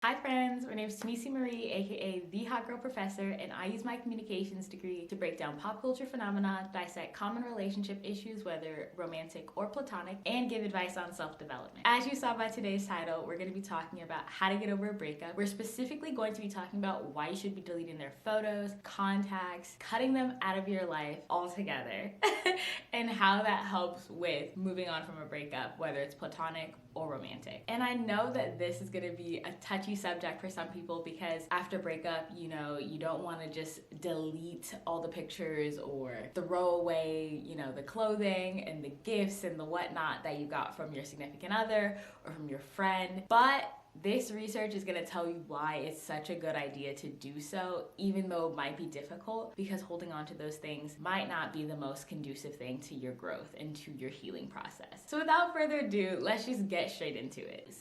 Hi friends, my name is Tamisi Marie, aka The Hot Girl Professor, and I use my communications degree to break down pop culture phenomena, dissect common relationship issues, whether romantic or platonic, and give advice on self-development. As you saw by today's title, we're going to be talking about how to get over a breakup. We're specifically going to be talking about why you should be deleting their photos, contacts, cutting them out of your life altogether, and how that helps with moving on from a breakup, whether it's platonic or romantic. And I know that this is going to be a touchy subject for some people because after breakup, you don't want to just delete all the pictures or throw away, the clothing and the gifts and the whatnot that you got from your significant other or from your friend. But this research is going to tell you why it's such a good idea to do so, even though it might be difficult, because holding on to those things might not be the most conducive thing to your growth and to your healing process. So without further ado, let's just get straight into it.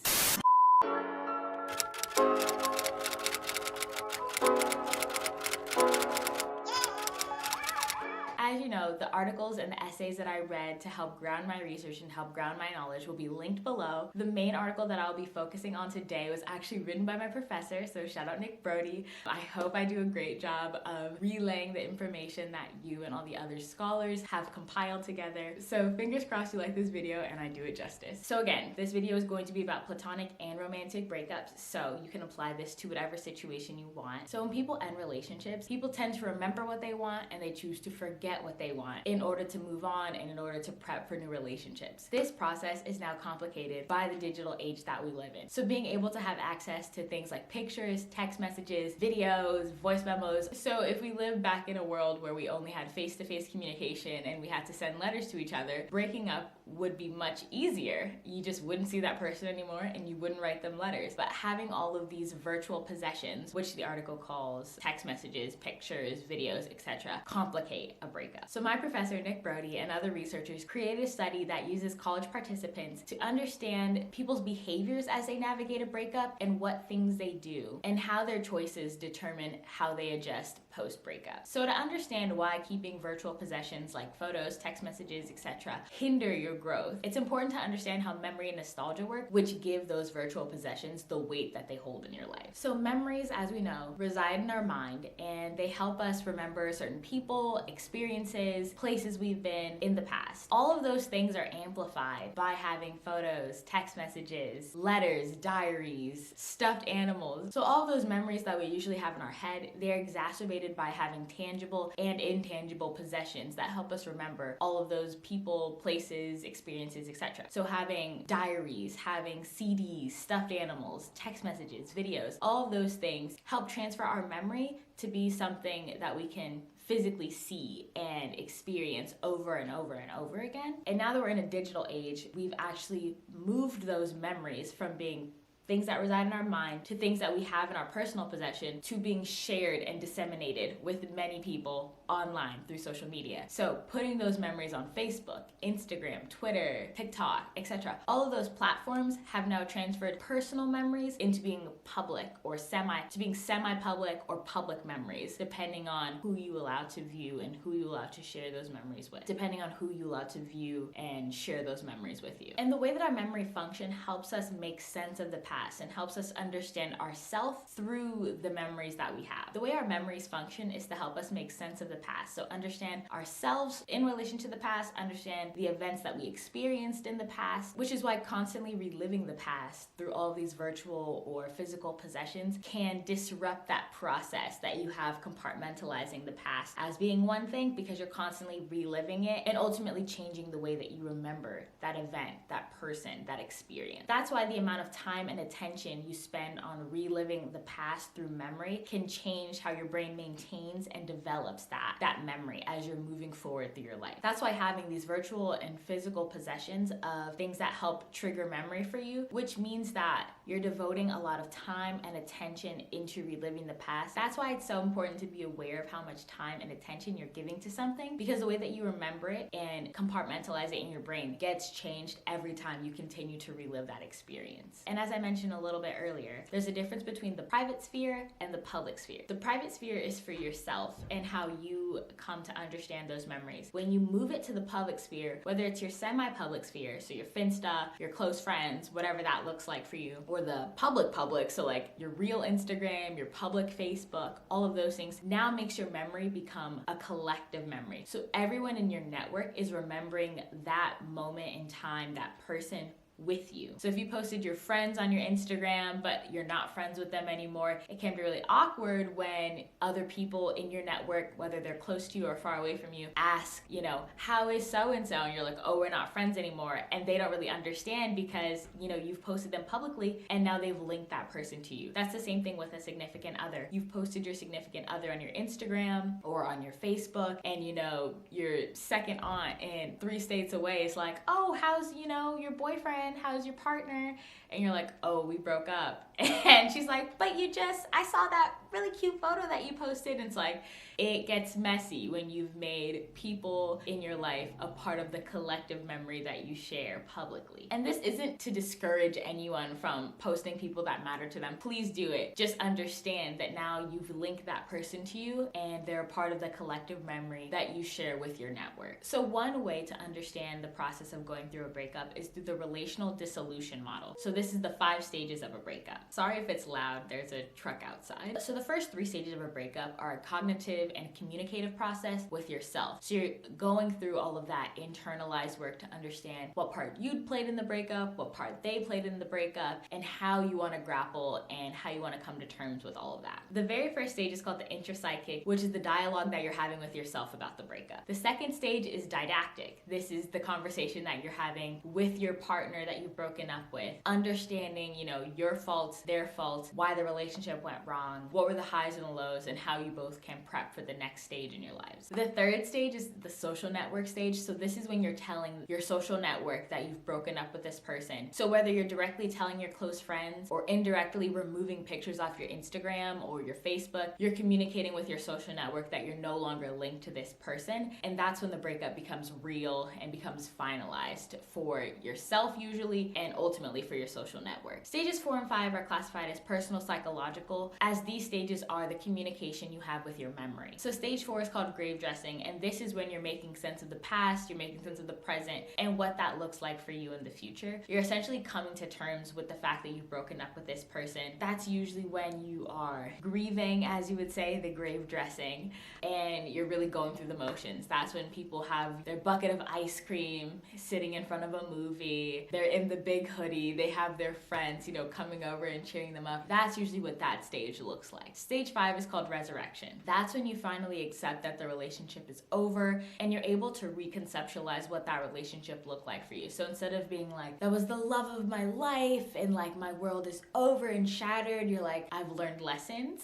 As you know, the articles and the essays that I read to help ground my research and help ground my knowledge will be linked below. The main article that I'll be focusing on today was actually written by my professor, so shout out Brody. I hope I do a great job of relaying the information that you and all the other scholars have compiled together. So fingers crossed you like this video and I do it justice. So again, this video is going to be about platonic and romantic breakups, so you can apply this to whatever situation you want. So when people end relationships, people tend to remember what they want and they choose to forget what they want in order to move on and in order to prep for new relationships. This process is now complicated by the digital age that we live in. So being able to have access to things like pictures, text messages, videos, voice memos. So if we live back in a world where we only had face-to-face communication and we had to send letters to each other, breaking up would be much easier. You just wouldn't see that person anymore and you wouldn't write them letters. But having all of these virtual possessions, which the article calls text messages, pictures, videos, etc., complicate a breakup. So my professor, Brody, and other researchers created a study that uses college participants to understand people's behaviors as they navigate a breakup and what things they do and how their choices determine how they adjust post-breakup. So to understand why keeping virtual possessions like photos, text messages, etc. hinder your growth, it's important to understand how memory and nostalgia work, which give those virtual possessions the weight that they hold in your life. So memories, as we know, reside in our mind and they help us remember certain people, experiences, places we've been in the past. All of those things are amplified by having photos, text messages, letters, diaries, stuffed animals. So all of those memories that we usually have in our head, they're exacerbated by having tangible and intangible possessions that help us remember all of those people, places, experiences, etc. So having diaries, having CDs, stuffed animals, text messages, videos, all of those things help transfer our memory to be something that we can physically see and experience over and over and over again. And now that we're in a digital age, we've actually moved those memories from being things that reside in our mind to things that we have in our personal possession to being shared and disseminated with many people online through social media. So putting those memories on Facebook, Instagram, Twitter, TikTok, etc. All of those platforms have now transferred personal memories into being public or semi-public or public memories, depending on who you allow to view and who you allow to share those memories with, depending on who you allow to view and share those memories with you. And the way that our memory function helps us make sense of the past and helps us understand ourselves through the memories that we have. The way our memories function is to help us make sense of the past. So understand ourselves in relation to the past, understand the events that we experienced in the past, which is why constantly reliving the past through all of these virtual or physical possessions can disrupt that process that you have compartmentalizing the past as being one thing, because you're constantly reliving it and ultimately changing the way that you remember that event, that person, that experience. That's why the amount of time and attention you spend on reliving the past through memory can change how your brain maintains and develops that memory as you're moving forward through your life. That's why having these virtual and physical possessions of things that help trigger memory for you, which means that you're devoting a lot of time and attention into reliving the past. That's why it's so important to be aware of how much time and attention you're giving to something, because the way that you remember it and compartmentalize it in your brain gets changed every time you continue to relive that experience. And as I mentioned a little bit earlier, there's a difference between the private sphere and the public sphere. The private sphere is for yourself and how you come to understand those memories. When you move it to the public sphere, whether it's your semi-public sphere, so your Finsta, your close friends, whatever that looks like for you, or the public, So like your real Instagram, your public Facebook, all of those things now makes your memory become a collective memory. So everyone in your network is remembering that moment in time, that person with you. So if you posted your friends on your Instagram, but you're not friends with them anymore, it can be really awkward when other people in your network, whether they're close to you or far away from you, ask, you know, how is so-and-so? And you're like, oh, we're not friends anymore. And they don't really understand because, you know, you've posted them publicly and now they've linked that person to you. That's the same thing with a significant other. You've posted your significant other on your Instagram or on your Facebook, and, you know, your second aunt in 3 states away is like, oh, how's, you know, your boyfriend? How's your partner? And you're like, oh, we broke up. And she's like, but I saw that really cute photo that you posted. And it's like, it gets messy when you've made people in your life a part of the collective memory that you share publicly. And this isn't to discourage anyone from posting people that matter to them. Please do it. Just understand that now you've linked that person to you and they're a part of the collective memory that you share with your network. So one way to understand the process of going through a breakup is through the relational dissolution model. So this is the 5 stages of a breakup. Sorry if it's loud, there's a truck outside. So the first 3 stages of a breakup are a cognitive and communicative process with yourself. So you're going through all of that internalized work to understand what part you'd played in the breakup, what part they played in the breakup, and how you want to grapple and how you want to come to terms with all of that. The very first stage is called the intrapsychic, which is the dialogue that you're having with yourself about the breakup. The second stage is didactic. This is the conversation that you're having with your partner that you've broken up with, understanding, you know, your faults, their faults, why the relationship went wrong, what were the highs and the lows, and how you both can prep for the next stage in your lives. The third stage is the social network stage. So this is when you're telling your social network that you've broken up with this person. So whether you're directly telling your close friends or indirectly removing pictures off your Instagram or your Facebook, you're communicating with your social network that you're no longer linked to this person. And that's when the breakup becomes real and becomes finalized for yourself usually, and ultimately for your social network. Stages 4 and 5 are classified as personal psychological, as these stages are the communication you have with your memory. So stage 4 is called grave dressing, and this is when you're making sense of the past, you're making sense of the present, and what that looks like for you in the future. You're essentially coming to terms with the fact that you've broken up with this person. That's usually when you are grieving, as you would say, the grave dressing, and you're really going through the motions. That's when people have their bucket of ice cream sitting in front of a movie, they're in the big hoodie, they have their friends, you know, coming over and cheering them up. That's usually what that stage looks like. Stage 5 is called resurrection. That's when you finally accept that the relationship is over and you're able to reconceptualize what that relationship looked like for you. So instead of being like, that was the love of my life and like my world is over and shattered, you're like, I've learned lessons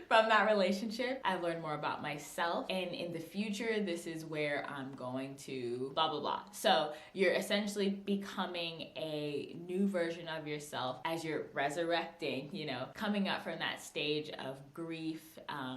from that relationship. I've learned more about myself, and in the future, this is where I'm going to blah, blah, blah. So you're essentially becoming a new version of yourself as you're resurrecting, you know, coming up from that stage of grief,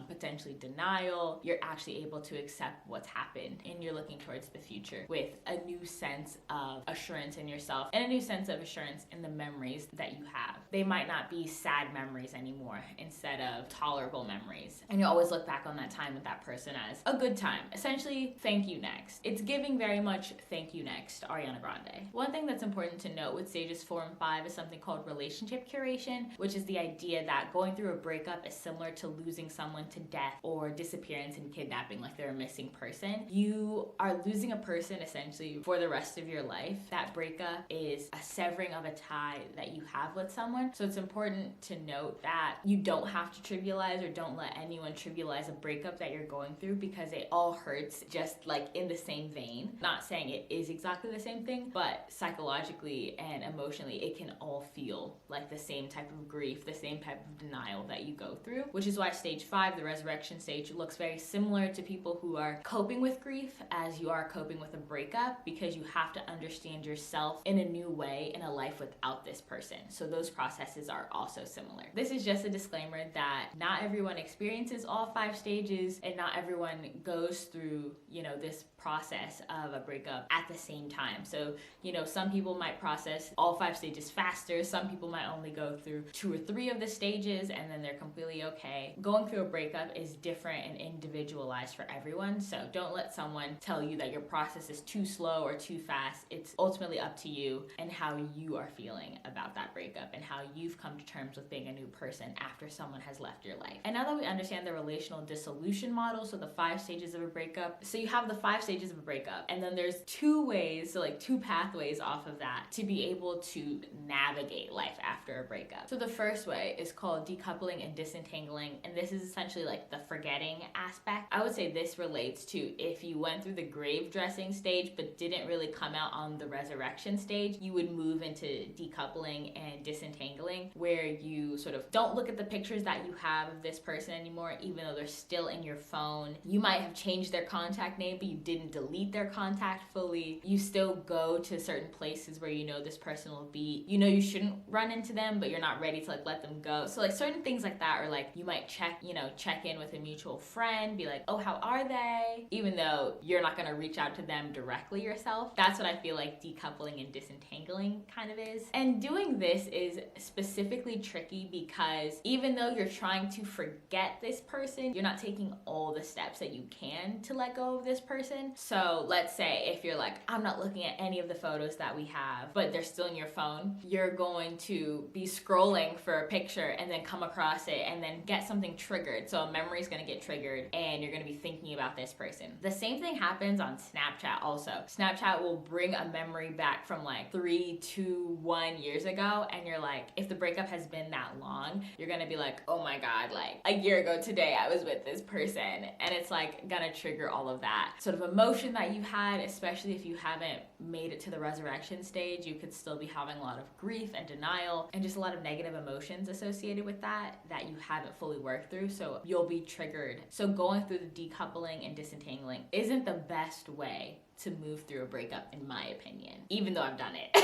potentially denial. You're actually able to accept what's happened, and you're looking towards the future with a new sense of assurance in yourself and a new sense of assurance in the memories that you have. They might not be sad memories anymore instead of tolerable memories. And you always look back on that time with that person as a good time. Essentially, thank you next. It's giving very much thank you next, Ariana Grande. One thing that's important to note with stages 4 and 5 is something called relationship curation, which is the idea that going through a breakup is similar to losing someone to death or disappearance and kidnapping, like they're a missing person. You are losing a person essentially for the rest of your life. That breakup is a severing of a tie that you have with someone. So it's important to note that you don't have to trivialize, or don't let anyone trivialize a breakup that you're going through, because it all hurts just like in the same vein. Not saying it is exactly the same thing, but psychologically and emotionally, it can all feel like the same type of grief, the same type of denial that you go through, which is why stage 5, the resurrection stage, looks very similar to people who are coping with grief as you are coping with a breakup, because you have to understand yourself in a new way in a life without this person. So those processes are also similar. This is just a disclaimer that not everyone experiences all 5 stages, and not everyone goes through, you know, this process of a breakup at the same time. So, you know, some Some people might process all 5 stages faster. Some people might only go through 2 or 3 of the stages and then they're completely okay. Going through a breakup is different and individualized for everyone, so don't let someone tell you that your process is too slow or too fast. It's ultimately up to you and how you are feeling about that breakup and how you've come to terms with being a new person after someone has left your life. And now that we understand the relational dissolution model, so the 5 stages of a breakup, so you have the 5 stages of a breakup, and then there's 2 ways, so like 2 pathways off of that to be able to navigate life after a breakup. So the first way is called decoupling and disentangling, and this is essentially like the forgetting aspect. I would say this relates to if you went through the grave dressing stage but didn't really come out on the resurrection stage, you would move into decoupling and disentangling, where you sort of don't look at the pictures that you have of this person anymore, even though they're still in your phone. You might have changed their contact name, but you didn't delete their contact fully. You still go to certain places where you know this person will be. You know you shouldn't run into them, but you're not ready to like let them go. So like certain things like that, or like you might check in with a mutual friend, be like, oh, how are they? Even though you're not gonna reach out to them directly yourself. That's what I feel like decoupling and disentangling kind of is. And doing this is specifically tricky because even though you're trying to forget this person, you're not taking all the steps that you can to let go of this person. So let's say if you're like, I'm not looking at any of the photos that we have, but they're still in your phone, you're going to be scrolling for a picture and then come across it and then get something triggered. So a memory is going to get triggered and you're going to be thinking about this person. The same thing happens on Snapchat also. Snapchat will bring a memory back from like 3, 2, 1 years ago, and you're like, if the breakup has been that long, you're going to be like, oh my God, like a year ago today I was with this person, and it's like gonna trigger all of that sort of emotion that you had, especially if you haven't made it to the resurrection stage. You could still be having a lot of grief and denial and just a lot of negative emotions associated with that you haven't fully worked through, so you'll be triggered. So going through the decoupling and disentangling isn't the best way to move through a breakup, in my opinion, even though I've done it.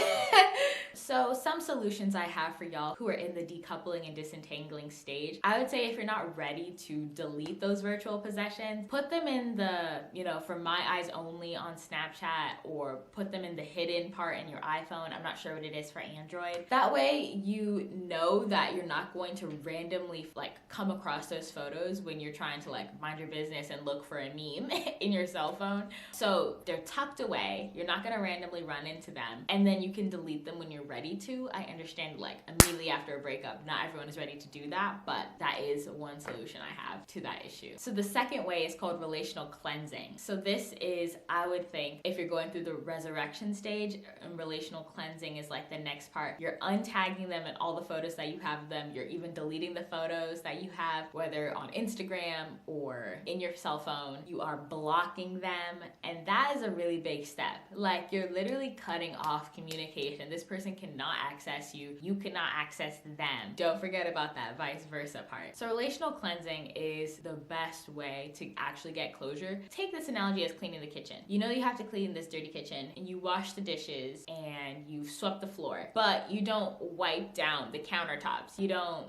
So some solutions I have for y'all who are in the decoupling and disentangling stage, I would say if you're not ready to delete those virtual possessions, put them in the, for my eyes only on Snapchat, or put them in the hidden part in your iPhone. I'm not sure what it is for Android. That way you know that you're not going to randomly like come across those photos when you're trying to like mind your business and look for a meme in your cell phone. So they're tucked away. You're not gonna randomly run into them, and then you can delete them when you're ready to. I understand like immediately after a breakup, not everyone is ready to do that, but that is one solution I have to that issue. So the second way is called relational cleansing. So this is, I would think, if you're going through the resurrection stage, and relational cleansing is like the next part. You're untagging them in all the photos that you have of them. You're even deleting the photos that you have, whether on Instagram or in your cell phone. You are blocking them, and that is a really big step. Like, you're literally cutting off communication. This person cannot access you. You cannot access them. Don't forget about that vice versa part. So relational cleansing is the best way to actually get closure. Take this analogy as cleaning the kitchen. You know you have to clean this dirty kitchen, and you wash the dishes and you swept the floor, but you don't wipe down the countertops. You don't,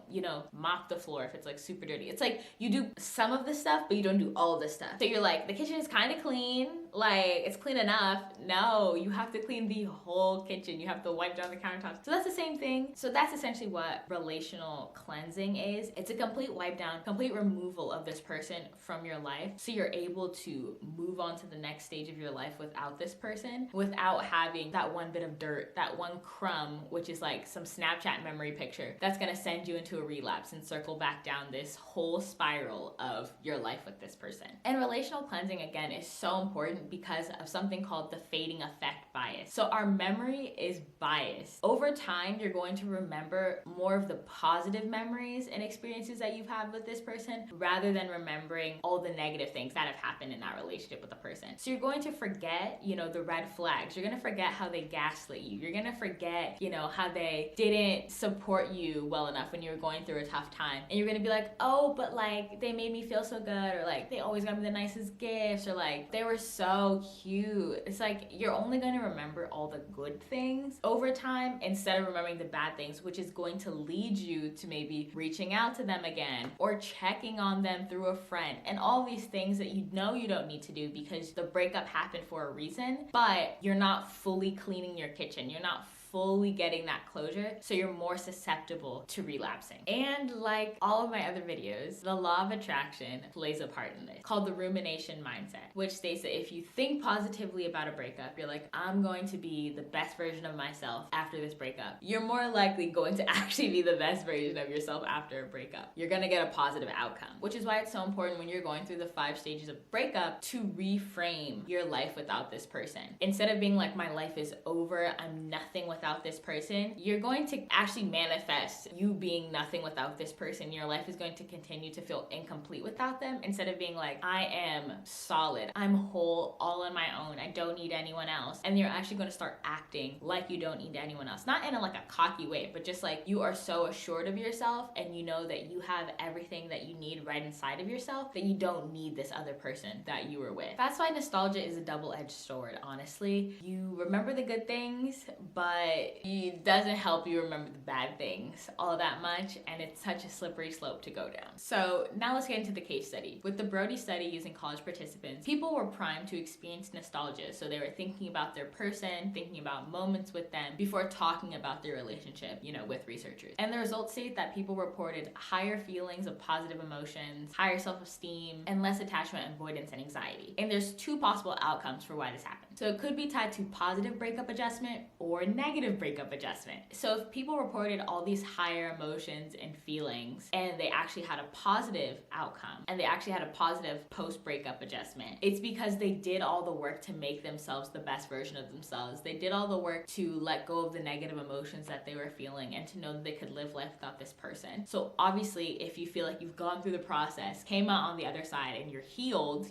mop the floor if it's like super dirty. It's like you do some of the stuff, but you don't do all of the stuff. So you're like, the kitchen is kind of clean, like it's clean enough. No, you have to clean the whole kitchen. You have to wipe down the countertops. So that's the same thing. So that's essentially what relational cleansing is. It's a complete wipe down, complete removal of this person from your life, so you're able to move on to the next stage of your life without this person, without having that one bit of dirt, that one crumb, which is like some Snapchat memory picture that's gonna send you into a relapse and circle back down this whole spiral of your life with this person. And relational cleansing, again, is so important because of something called the fading effect bias. So our memory is biased. Over time, you're going to remember more of the positive memories and experiences that you've had with this person, rather than remembering all the negative things that have happened in that relationship with the person. So you're going to forget, the red flags. You're going to forget how they gaslit you. You're going to forget, how they didn't support you well enough when you were going through a tough time. And you're going to be like, oh, but like they made me feel so good, or like they always got me the nicest gifts, or like they were so cute cute. It's like you're only going to remember all the good things over time instead of remembering the bad things, which is going to lead you to maybe reaching out to them again or checking on them through a friend, and all these things that you know you don't need to do because the breakup happened for a reason, but you're not fully cleaning your kitchen. You're not fully getting that closure, so you're more susceptible to relapsing. And like all of my other videos, the law of attraction plays a part in this, called the rumination mindset, which states that if you think positively about a breakup, you're like, I'm going to be the best version of myself after this breakup, you're more likely going to actually be the best version of yourself after a breakup. You're gonna get a positive outcome, which is why it's so important when you're going through the 5 stages of breakup to reframe your life without this person. Instead of being like, my life is over, I'm nothing without this person, you're going to actually manifest you being nothing without this person. Your life is going to continue to feel incomplete without them, instead of being like, I am solid, I'm whole, all on my own, I don't need anyone else. And you're actually going to start acting like you don't need anyone else. Not in a cocky way, but just like you are so assured of yourself and you know that you have everything that you need right inside of yourself, that you don't need this other person that you were with. That's why nostalgia is a double-edged sword, honestly. You remember the good things, but it doesn't help you remember the bad things all that much, and it's such a slippery slope to go down. So now let's get into the case study. With the Brody study using college participants, people were primed to experience nostalgia, so they were thinking about their person, thinking about moments with them before talking about their relationship, with researchers. And the results state that people reported higher feelings of positive emotions, higher self-esteem, and less attachment avoidance and anxiety. And there's 2 possible outcomes for why this happened. So it could be tied to positive breakup adjustment or negative breakup adjustment. So if people reported all these higher emotions and feelings and they actually had a positive outcome and they actually had a positive post-breakup adjustment, it's because they did all the work to make themselves the best version of themselves. They did all the work to let go of the negative emotions that they were feeling and to know that they could live life without this person. So obviously, if you feel like you've gone through the process, came out on the other side, and you're healed,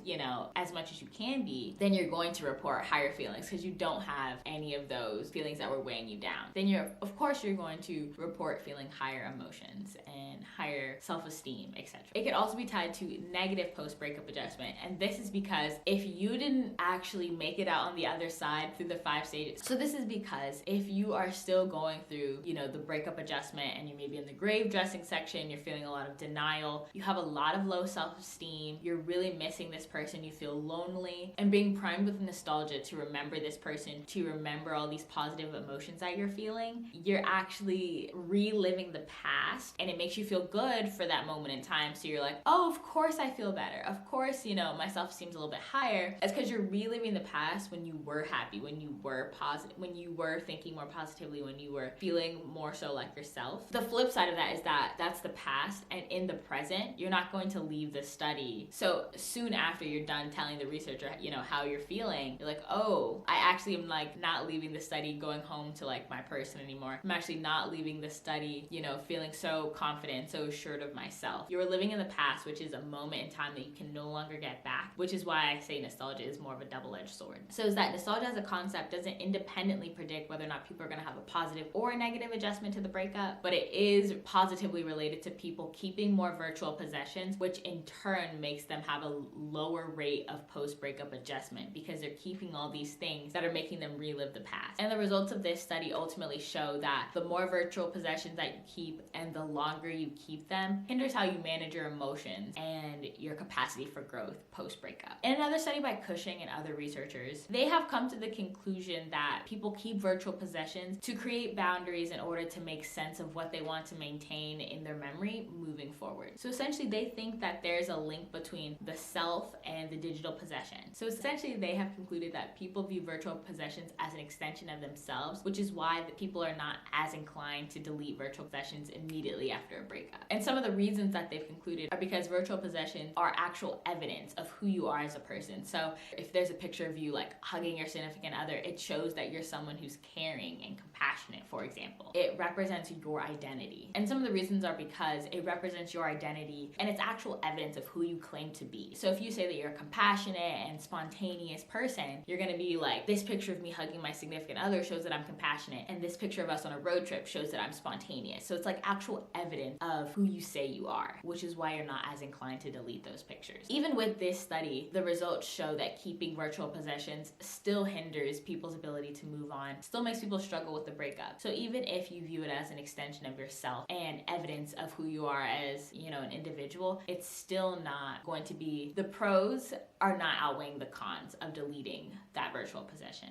as much as you can be, then you're going to report higher feelings because you don't have any of those feelings that were weighing you down. Then of course you're going to report feeling higher emotions and higher self-esteem, etc. It could also be tied to negative post-breakup adjustment, and this is because if you didn't actually make it out on the other side through the 5 stages. So this is because if you are still going through, the breakup adjustment, and you're maybe in the grave dressing section, you're feeling a lot of denial, you have a lot of low self-esteem, you're really missing this person, you feel lonely, and being primed with nostalgia to remember this person, to remember all these positive emotions that you're feeling, you're actually reliving the past, and it makes you feel good for that moment in time. So you're like, oh, of course I feel better. Of course, my self-esteem's a little bit higher. It's because you're reliving the past when you were happy, when you were positive, when you were thinking more positively, when you were feeling more so like yourself. The flip side of that is that that's the past, and in the present, you're not going to leave the study. So soon after you're done telling the researcher, how you're feeling, you're like, oh, I actually am not leaving the study going home to my person anymore. I'm actually not leaving the study, feeling so confident, so assured of myself. You're living in the past, which is a moment in time that you can no longer get back, which is why I say nostalgia is more of a double-edged sword. So is that nostalgia as a concept doesn't independently predict whether or not people are going to have a positive or a negative adjustment to the breakup, but it is positively related to people keeping more virtual possessions, which in turn makes them have a lower rate of post-breakup adjustment because they're keeping all these things that are making them relive the past. And the results of this study ultimately show that the more virtual possessions that you keep and the longer you keep them hinders how you manage your emotions and your capacity for growth post-breakup. In another study by Cushing and other researchers, they have come to the conclusion that people keep virtual possessions to create boundaries in order to make sense of what they want to maintain in their memory moving forward. So essentially, they think that there's a link between the self and the digital possession. So essentially, they have concluded that people view virtual possessions as an extension of themselves, which is why the people are not as inclined to delete virtual possessions immediately after a breakup. And some of the reasons that they've concluded are because virtual possessions are actual evidence of who you are as a person. So if there's a picture of you hugging your significant other, it shows that you're someone who's caring and compassionate, for example. It represents your identity. And some of the reasons are because it represents represents your identity, and it's actual evidence of who you claim to be. So if you say that you're a compassionate and spontaneous person, you're gonna be like, this picture of me hugging my significant other shows that I'm compassionate, and this picture of us on a road trip shows that I'm spontaneous. So it's like actual evidence of who you say you are, which is why you're not as inclined to delete those pictures. Even with this study, the results show that keeping virtual possessions still hinders people's ability to move on, still makes people struggle with the breakup. So even if you view it as an extension of yourself and evidence of who you are as, an individual, it's still not going to be, the pros are not outweighing the cons of deleting that virtual possession.